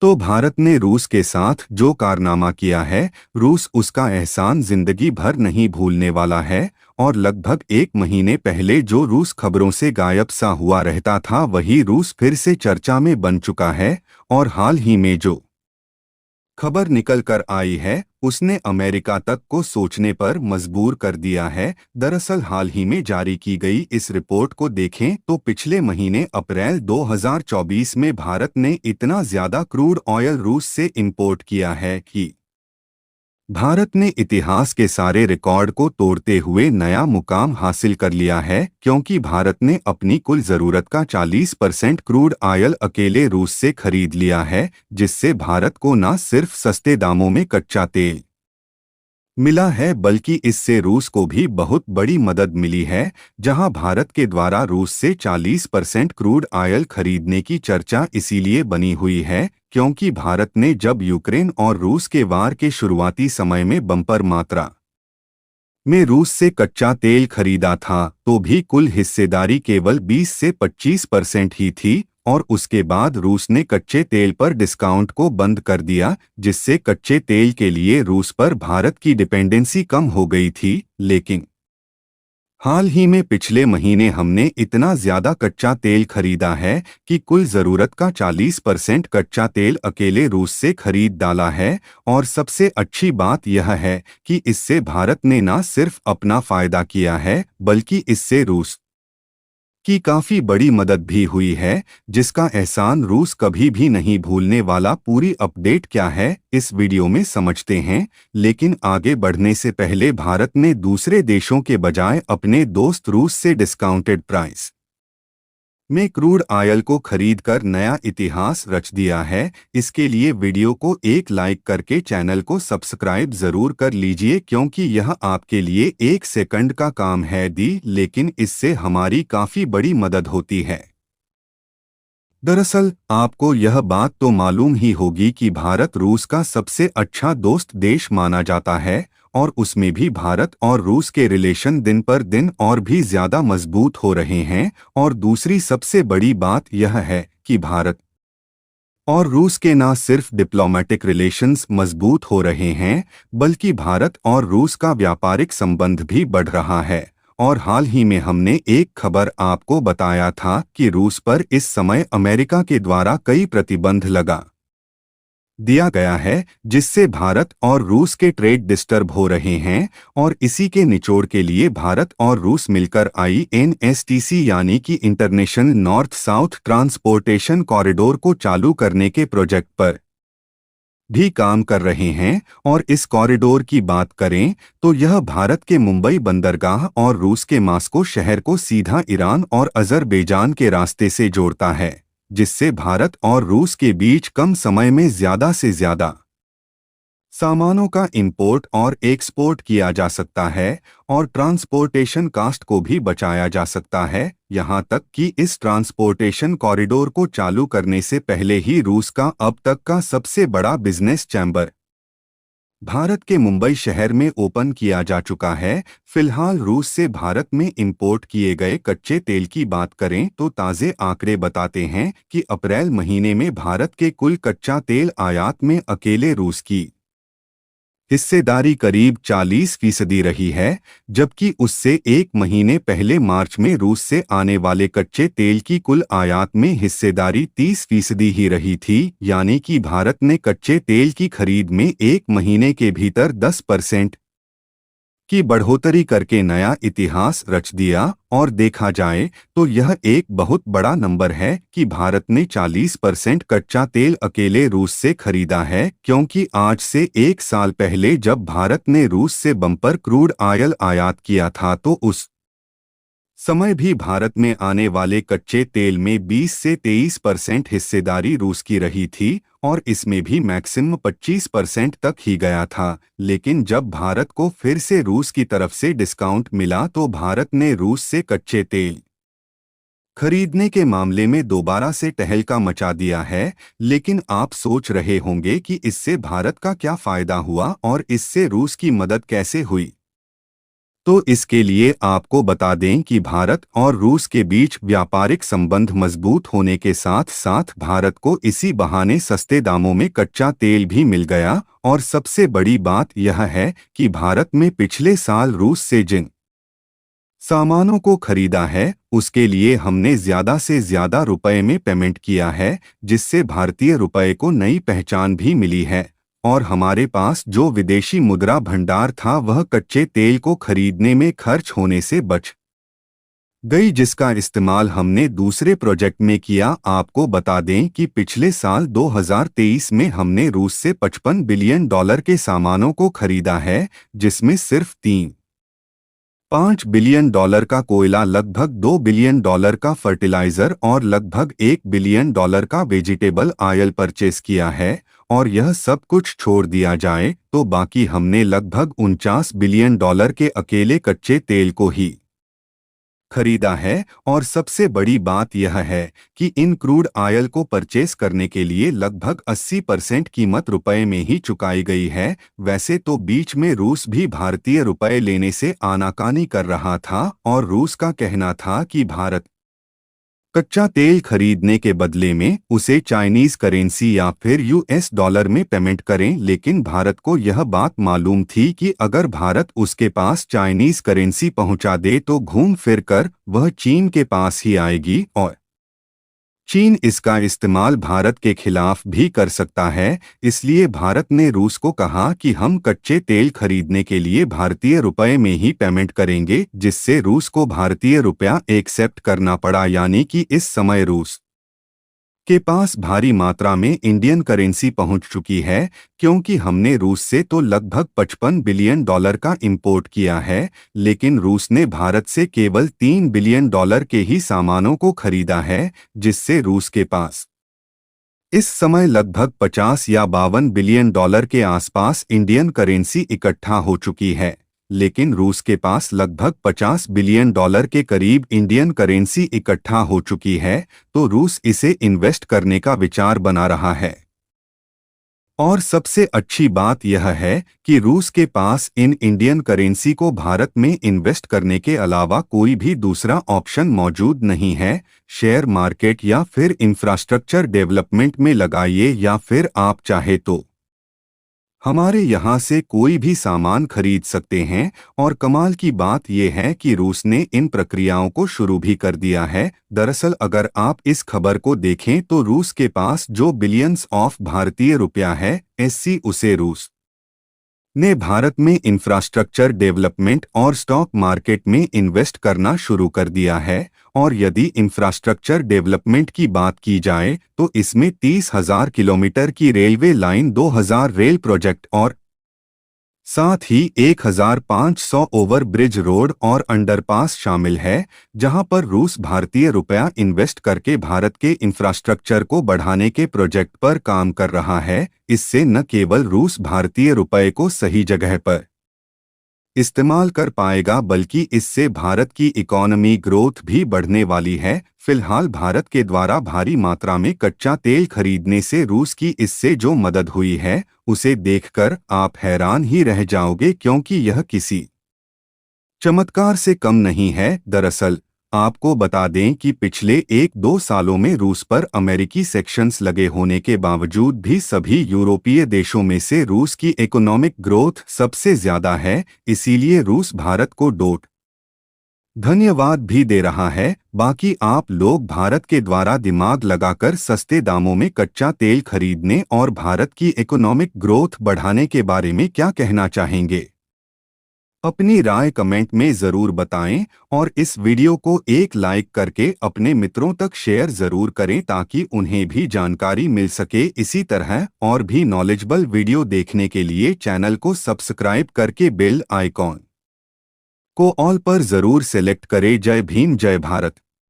तो भारत ने रूस के साथ जो कारनामा किया है, रूस उसका एहसान जिंदगी भर नहीं भूलने वाला है। और लगभग एक महीने पहले जो रूस खबरों से गायब सा हुआ रहता था, वही रूस फिर से चर्चा में बन चुका है। और हाल ही में जो खबर निकल कर आई है, उसने अमेरिका तक को सोचने पर मजबूर कर दिया है। दरअसल हाल ही में जारी की गई इस रिपोर्ट को देखें तो पिछले महीने अप्रैल 2024 में भारत ने इतना ज्यादा क्रूड ऑयल रूस से इंपोर्ट किया है कि भारत ने इतिहास के सारे रिकॉर्ड को तोड़ते हुए नया मुकाम हासिल कर लिया है, क्योंकि भारत ने अपनी कुल जरूरत का 40% क्रूड ऑयल अकेले रूस से खरीद लिया है, जिससे भारत को न सिर्फ सस्ते दामों में कच्चा तेल मिला है, बल्कि इससे रूस को भी बहुत बड़ी मदद मिली है। जहां भारत के द्वारा रूस से 40% क्रूड ऑयल खरीदने की चर्चा इसीलिए बनी हुई है क्योंकि भारत ने जब यूक्रेन और रूस के वार के शुरुआती समय में बम्पर मात्रा में रूस से कच्चा तेल खरीदा था, तो भी कुल हिस्सेदारी केवल 20 से 25% ही थी। और उसके बाद रूस ने कच्चे तेल पर डिस्काउंट को बंद कर दिया, जिससे कच्चे तेल के लिए रूस पर भारत की डिपेंडेंसी कम हो गई थी। लेकिन हाल ही में पिछले महीने हमने इतना ज्यादा कच्चा तेल खरीदा है कि कुल जरूरत का 40% कच्चा तेल अकेले रूस से खरीद डाला है। और सबसे अच्छी बात यह है कि इससे भारत ने न सिर्फ अपना फायदा किया है, बल्कि इससे रूस की काफी बड़ी मदद भी हुई है, जिसका एहसान रूस कभी भी नहीं भूलने वाला। पूरी अपडेट क्या है, इस वीडियो में समझते हैं। लेकिन आगे बढ़ने से पहले भारत ने दूसरे देशों के बजाय अपने दोस्त रूस से डिस्काउंटेड प्राइस में क्रूड ऑयल को खरीदकर नया इतिहास रच दिया है। इसके लिए वीडियो को एक लाइक करके चैनल को सब्सक्राइब जरूर कर लीजिए, क्योंकि यह आपके लिए 1 सेकंड का काम है लेकिन इससे हमारी काफी बड़ी मदद होती है। दरअसल आपको यह बात तो मालूम ही होगी कि भारत रूस का सबसे अच्छा दोस्त देश माना जाता है, और उसमें भी भारत और रूस के रिलेशन दिन पर दिन और भी ज्यादा मजबूत हो रहे हैं। और दूसरी सबसे बड़ी बात यह है कि भारत और रूस के न सिर्फ डिप्लोमेटिक रिलेशंस मजबूत हो रहे हैं, बल्कि भारत और रूस का व्यापारिक संबंध भी बढ़ रहा है। और हाल ही में हमने एक खबर आपको बताया था कि रूस पर इस समय अमेरिका के द्वारा कई प्रतिबंध लगा दिया गया है, जिससे भारत और रूस के ट्रेड डिस्टर्ब हो रहे हैं। और इसी के निचोड़ के लिए भारत और रूस मिलकर INSTC यानी कि international north south transportation corridor को चालू करने के प्रोजेक्ट पर भी काम कर रहे हैं। और इस कॉरिडोर की बात करें तो यह भारत के मुंबई बंदरगाह और रूस के मास्को शहर को सीधा ईरान और अजरबैजान के रास्ते से जोड़ता है, जिससे भारत और रूस के बीच कम समय में ज्यादा से ज्यादा सामानों का इंपोर्ट और एक्सपोर्ट किया जा सकता है, और ट्रांसपोर्टेशन कास्ट को भी बचाया जा सकता है। यहाँ तक कि इस ट्रांसपोर्टेशन कॉरिडोर को चालू करने से पहले ही रूस का अब तक का सबसे बड़ा बिजनेस चैम्बर भारत के मुंबई शहर में ओपन किया जा चुका है। फिलहाल रूस से भारत में इंपोर्ट किए गए कच्चे तेल की बात करें तो ताज़े आंकड़े बताते हैं कि अप्रैल महीने में भारत के कुल कच्चा तेल आयात में अकेले रूस की हिस्सेदारी करीब 40% रही है, जबकि उससे एक महीने पहले मार्च में रूस से आने वाले कच्चे तेल की कुल आयात में हिस्सेदारी 30% ही रही थी। यानी कि भारत ने कच्चे तेल की खरीद में एक महीने के भीतर 10% की बढ़ोतरी करके नया इतिहास रच दिया। और देखा जाए तो यह एक बहुत बड़ा नंबर है कि भारत ने 40% कच्चा तेल अकेले रूस से खरीदा है, क्योंकि आज से एक साल पहले जब भारत ने रूस से बम्पर क्रूड ऑयल आयात किया था तो उस समय भी भारत में आने वाले कच्चे तेल में 20 से 23% हिस्सेदारी रूस की रही थी, और इसमें भी मैक्सिमम 25% तक ही गया था। लेकिन जब भारत को फिर से रूस की तरफ से डिस्काउंट मिला तो भारत ने रूस से कच्चे तेल खरीदने के मामले में दोबारा से तहलका मचा दिया है। लेकिन आप सोच रहे होंगे कि इससे भारत का क्या फायदा हुआ और इससे रूस की मदद कैसे हुई। तो इसके लिए आपको बता दें कि भारत और रूस के बीच व्यापारिक संबंध मजबूत होने के साथ साथ भारत को इसी बहाने सस्ते दामों में कच्चा तेल भी मिल गया। और सबसे बड़ी बात यह है कि भारत में पिछले साल रूस से जिन सामानों को खरीदा है उसके लिए हमने ज्यादा से ज्यादा रुपए में पेमेंट किया है, जिससे भारतीय रुपए को नई पहचान भी मिली है। और हमारे पास जो विदेशी मुद्रा भंडार था वह कच्चे तेल को खरीदने में खर्च होने से बच गई, जिसका इस्तेमाल हमने दूसरे प्रोजेक्ट में किया। आपको बता दें कि पिछले साल 2023 में हमने रूस से $55 बिलियन के सामानों को खरीदा है, जिसमें सिर्फ 3.5 बिलियन का कोयला, लगभग $2 बिलियन का फर्टिलाइजर और लगभग $1 बिलियन का वेजिटेबल ऑयल परचेस किया है। और यह सब कुछ छोड़ दिया जाए तो बाकी हमने लगभग $49 बिलियन के अकेले कच्चे तेल को ही खरीदा है। और सबसे बड़ी बात यह है कि इन क्रूड ऑयल को परचेस करने के लिए लगभग 80% कीमत रुपए में ही चुकाई गई है। वैसे तो बीच में रूस भी भारतीय रुपए लेने से आनाकानी कर रहा था और रूस का कहना था कि भारत कच्चा तेल खरीदने के बदले में उसे चाइनीज करेंसी या फिर यूएस डॉलर में पेमेंट करें, लेकिन भारत को यह बात मालूम थी कि अगर भारत उसके पास चाइनीज करेंसी पहुंचा दे तो घूम फिर कर वह चीन के पास ही आएगी और चीन इसका इस्तेमाल भारत के खिलाफ भी कर सकता है। इसलिए भारत ने रूस को कहा कि हम कच्चे तेल खरीदने के लिए भारतीय रुपए में ही पेमेंट करेंगे, जिससे रूस को भारतीय रुपया एक्सेप्ट करना पड़ा। यानी कि इस समय रूस के पास भारी मात्रा में इंडियन करेंसी पहुंच चुकी है, क्योंकि हमने रूस से तो लगभग $55 बिलियन का इंपोर्ट किया है, लेकिन रूस ने भारत से केवल $3 बिलियन के ही सामानों को खरीदा है, जिससे रूस के पास इस समय लगभग 50 या $52 बिलियन के आसपास इंडियन करेंसी इकट्ठा हो चुकी है। लेकिन रूस के पास लगभग $50 बिलियन के करीब इंडियन करेंसी इकट्ठा हो चुकी है, तो रूस इसे इन्वेस्ट करने का विचार बना रहा है। और सबसे अच्छी बात यह है कि रूस के पास इन इंडियन करेंसी को भारत में इन्वेस्ट करने के अलावा कोई भी दूसरा ऑप्शन मौजूद नहीं है। शेयर मार्केट या फिर इंफ्रास्ट्रक्चर डेवलपमेंट में लगाइए या फिर आप चाहे तो हमारे यहाँ से कोई भी सामान खरीद सकते हैं। और कमाल की बात यह है कि रूस ने इन प्रक्रियाओं को शुरू भी कर दिया है। दरअसल अगर आप इस खबर को देखें तो रूस के पास जो बिलियंस ऑफ भारतीय रुपया है उसे रूस ने भारत में इंफ्रास्ट्रक्चर डेवलपमेंट और स्टॉक मार्केट में इन्वेस्ट करना शुरू कर दिया है। और यदि इंफ्रास्ट्रक्चर डेवलपमेंट की बात की जाए तो इसमें 30,000 किलोमीटर की रेलवे लाइन, 2,000 रेल प्रोजेक्ट और साथ ही 1,500 ओवर ब्रिज रोड और अंडरपास शामिल है, जहां पर रूस भारतीय रुपया इन्वेस्ट करके भारत के इंफ्रास्ट्रक्चर को बढ़ाने के प्रोजेक्ट पर काम कर रहा है। इससे न केवल रूस भारतीय रुपये को सही जगह पर इस्तेमाल कर पाएगा, बल्कि इससे भारत की इकोनॉमी ग्रोथ भी बढ़ने वाली है। फिलहाल भारत के द्वारा भारी मात्रा में कच्चा तेल खरीदने से रूस की इससे जो मदद हुई है उसे देखकर आप हैरान ही रह जाओगे, क्योंकि यह किसी चमत्कार से कम नहीं है। दरअसल आपको बता दें कि पिछले 1-2 सालों में रूस पर अमेरिकी सैंक्शंस लगे होने के बावजूद भी सभी यूरोपीय देशों में से रूस की इकोनॉमिक ग्रोथ सबसे ज्यादा है। इसीलिए रूस भारत को धन्यवाद भी दे रहा है। बाकी आप लोग भारत के द्वारा दिमाग लगाकर सस्ते दामों में कच्चा तेल खरीदने और भारत की इकोनॉमिक ग्रोथ बढ़ाने के बारे में क्या कहना चाहेंगे? अपनी राय कमेंट में ज़रूर बताएं और इस वीडियो को एक लाइक करके अपने मित्रों तक शेयर ज़रूर करें ताकि उन्हें भी जानकारी मिल सके। इसी तरह और भी नॉलेजेबल वीडियो देखने के लिए चैनल को सब्सक्राइब करके बेल आइकॉन को ऑल पर ज़रूर सेलेक्ट करें। जय भीम, जय भारत।